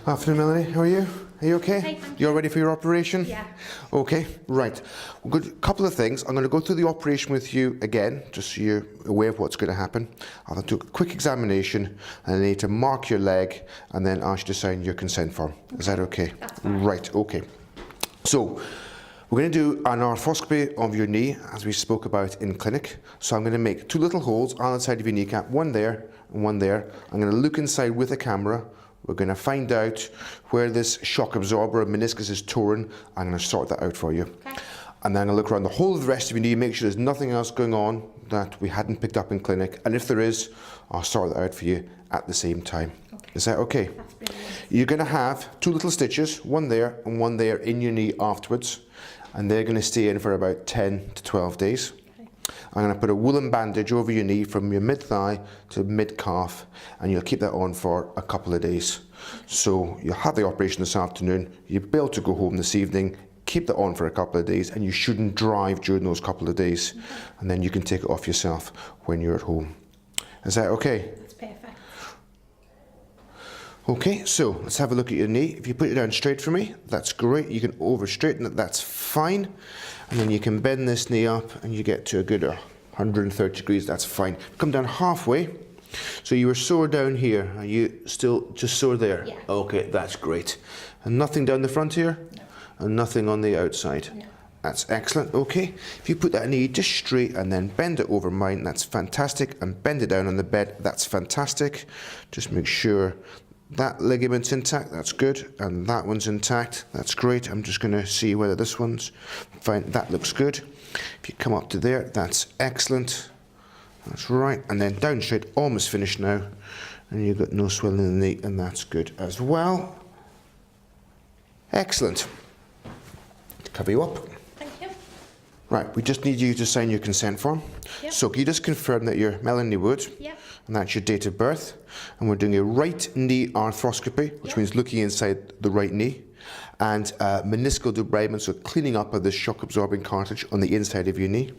Afternoon, Melanie. How are you? Are you okay? Hey, you all ready for your operation? Yeah. Okay, right. We've got a couple of things. I'm going to go through the operation with you again, just so you're aware of what's going to happen. I'll do a quick examination, and I need to mark your leg, and then ask you to sign your consent form. Okay. Is that okay? That's fine. Right, okay. So, we're going to do an arthroscopy of your knee, as we spoke about in clinic. So I'm going to make two little holes on the side of your kneecap, one there and one there. I'm going to look inside with a camera. We're going to find out where this shock absorber or meniscus is torn. I'm going to sort that out for you. Okay. And then I'm going to look around the whole of the rest of your knee, make sure there's nothing else going on that we hadn't picked up in clinic. And if there is, I'll sort that out for you at the same time. Okay. Is that okay? That's brilliant. You're going to have two little stitches, one there and one there in your knee afterwards. And they're going to stay in for about 10 to 12 days. Okay. I'm going to put a woolen bandage over your knee from your mid-thigh to mid-calf, and you'll keep that on for a couple of days. So you'll have the operation this afternoon, you'll be able to go home this evening, keep that on for a couple of days, and you shouldn't drive during those couple of days. Okay. And then you can take it off yourself when you're at home. Is that okay? That's perfect. Okay, so let's have a look at your knee. If you put it down straight for me, that's great. You can over straighten it, that's fine. And then you can bend this knee up and you get to a good 130 degrees, that's fine. Come down halfway. So you were sore down here. Are you still just sore there? Yeah. Okay, that's great. And nothing down the front here? No. And nothing on the outside? No. That's excellent, okay. If you put that knee just straight and then bend it over mine, that's fantastic. And bend it down on the bed, that's fantastic. Just make sure that ligament's intact, that's good, and that one's intact, that's great. I'm just going to see whether this one's fine. That looks good. If you come up to there, that's excellent. That's right, and then down straight, almost finished now, and you've got no swelling in the knee, and that's good as well. Excellent. To cover you up. Thank you. Right, we just need you to sign your consent form. Yep. So can you just confirm that you're Melanie Wood? Yep. And that's your date of birth. And we're doing a right knee arthroscopy, which Yep. means looking inside the right knee. And meniscal debridement, so cleaning up of the shock absorbing cartilage on the inside of your knee.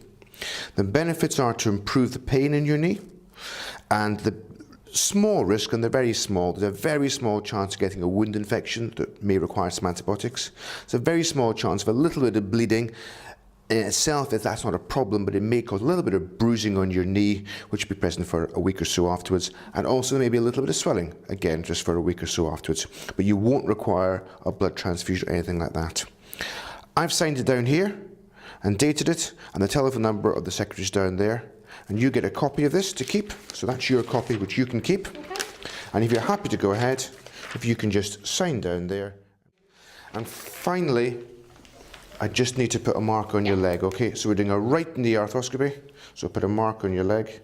The benefits are to improve the pain in your knee. And the small risk, and they're very small, there's a very small chance of getting a wound infection that may require some antibiotics. There's a very small chance of a little bit of bleeding. In itself, if that's not a problem, but it may cause a little bit of bruising on your knee, which will be present for a week or so afterwards, and also maybe a little bit of swelling, again, just for a week or so afterwards. But you won't require a blood transfusion or anything like that. I've signed it down here and dated it, and the telephone number of the secretary's down there, and you get a copy of this to keep. So that's your copy, which you can keep. Okay. And if you're happy to go ahead, if you can just sign down there. And finally, I just need to put a mark on your leg, okay? So we're doing a right knee arthroscopy. So put a mark on your leg.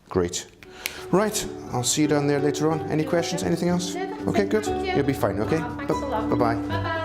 Great. Right, I'll see you down there later on. Any questions, anything else? Okay, good. You'll be fine, okay? Thanks a lot. Bye-bye. Bye-bye.